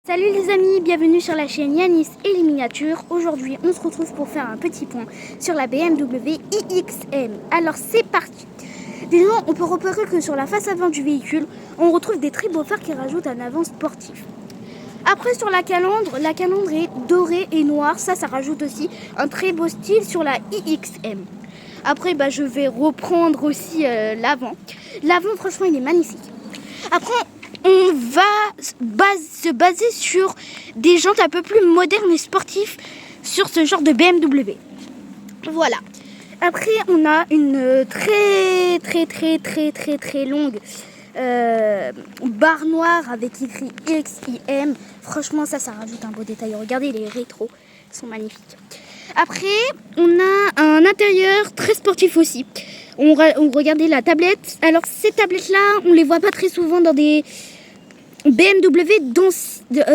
Salut les amis, bienvenue sur la chaîne Yanis et les miniatures. Aujourd'hui on se retrouve pour faire un petit point sur la BMW iX-M. Alors c'est parti. Déjà on peut repérer que sur la face avant du véhicule on retrouve des très beaux phares qui rajoutent un avant sportif. Après sur la calandre est dorée et noire, ça rajoute aussi un très beau style sur la iX-M. Après je vais reprendre aussi l'avant. L'avant franchement il est magnifique. Après on va se baser sur des jantes un peu plus modernes et sportifs sur ce genre de BMW. Voilà. Après, on a une très longue barre noire avec écrit XIM. Franchement, ça rajoute un beau détail. Regardez, les rétros sont magnifiques. Après, on a un intérieur très sportif aussi. On regardait la tablette. Alors, ces tablettes-là, on les voit pas très souvent dans des BMW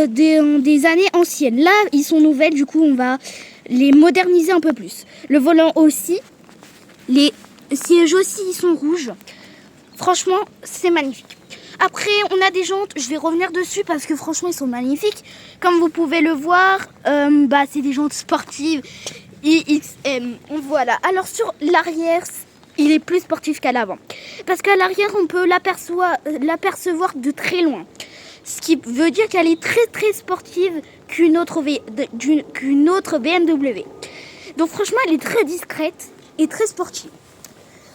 des années anciennes. Là, ils sont nouvelles, du coup, on va les moderniser un peu plus. Le volant aussi. Les sièges aussi, ils sont rouges. Franchement, c'est magnifique. Après, on a des jantes. Je vais revenir dessus parce que franchement, ils sont magnifiques. Comme vous pouvez le voir, c'est des jantes sportives iX-M. Voilà. Alors, sur l'arrière, il est plus sportif qu'à l'avant. Parce qu'à l'arrière, on peut l'apercevoir de très loin. Ce qui veut dire qu'elle est très sportive qu'une autre BMW. Donc franchement, elle est très discrète et très sportive.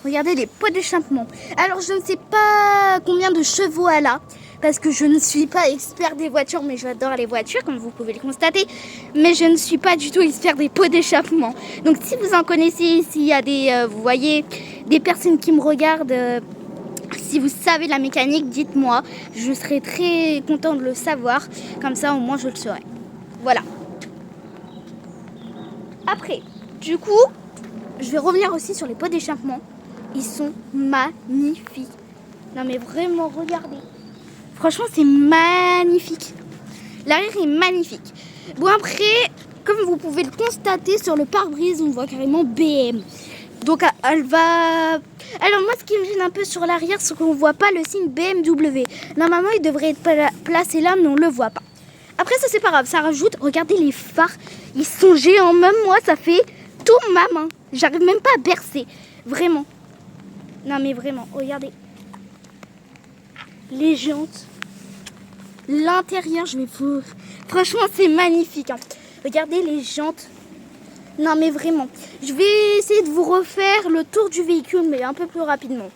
Regardez les pots d'échappement. Alors, je ne sais pas combien de chevaux elle a, parce que je ne suis pas expert des voitures, mais j'adore les voitures, comme vous pouvez le constater. Mais je ne suis pas du tout expert des pots d'échappement. Donc, si vous en connaissez, s'il y a vous voyez, des personnes qui me regardent, si vous savez la mécanique, dites-moi. Je serais très content de le savoir. Comme ça, au moins, je le saurai. Voilà. Après, du coup, je vais revenir aussi sur les pots d'échappement. Ils sont magnifiques. Non mais vraiment, regardez. Franchement, c'est magnifique. L'arrière est magnifique. Bon après, comme vous pouvez le constater sur le pare-brise, on voit carrément BM. Donc elle va... Alors moi, ce qui me gêne un peu sur l'arrière, c'est qu'on ne voit pas le signe BMW. Normalement, il devrait être placé là, mais on ne le voit pas. Après, ça c'est pas grave, ça rajoute... Regardez les phares, ils sont géants. Même moi, ça fait tout ma main. J'arrive même pas à bercer. Vraiment. Non mais vraiment, regardez. Les jantes. L'intérieur, je vais vous... Franchement, c'est magnifique. Hein. Regardez les jantes. Non mais vraiment. Je vais essayer de vous refaire le tour du véhicule, mais un peu plus rapidement.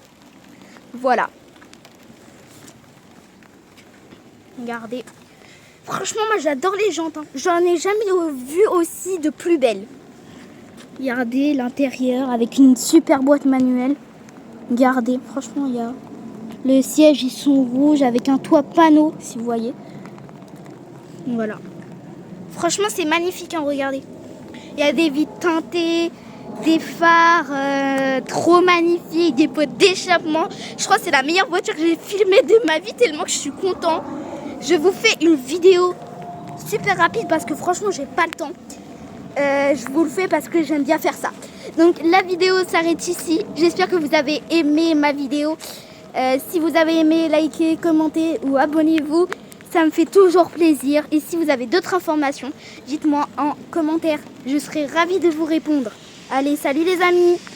Voilà. Regardez. Franchement, moi j'adore les jantes. Hein. J'en ai jamais vu aussi de plus belles. Regardez l'intérieur avec une super boîte manuelle. Regardez, franchement, il y a... Les sièges, ils sont rouges avec un toit panneau, si vous voyez. Voilà. Franchement, c'est magnifique, hein, regardez. Il y a des vitres teintées, des phares trop magnifiques, des pots d'échappement. Je crois que c'est la meilleure voiture que j'ai filmée de ma vie, tellement que je suis content. Je vous fais une vidéo super rapide parce que franchement, j'ai pas le temps. Je vous le fais parce que j'aime bien faire ça. Donc la vidéo s'arrête ici. J'espère que vous avez aimé ma vidéo. Si vous avez aimé, likez, commentez ou abonnez-vous. Ça me fait toujours plaisir. Et si vous avez d'autres informations, dites-moi en commentaire. Je serai ravie de vous répondre. Allez, salut les amis!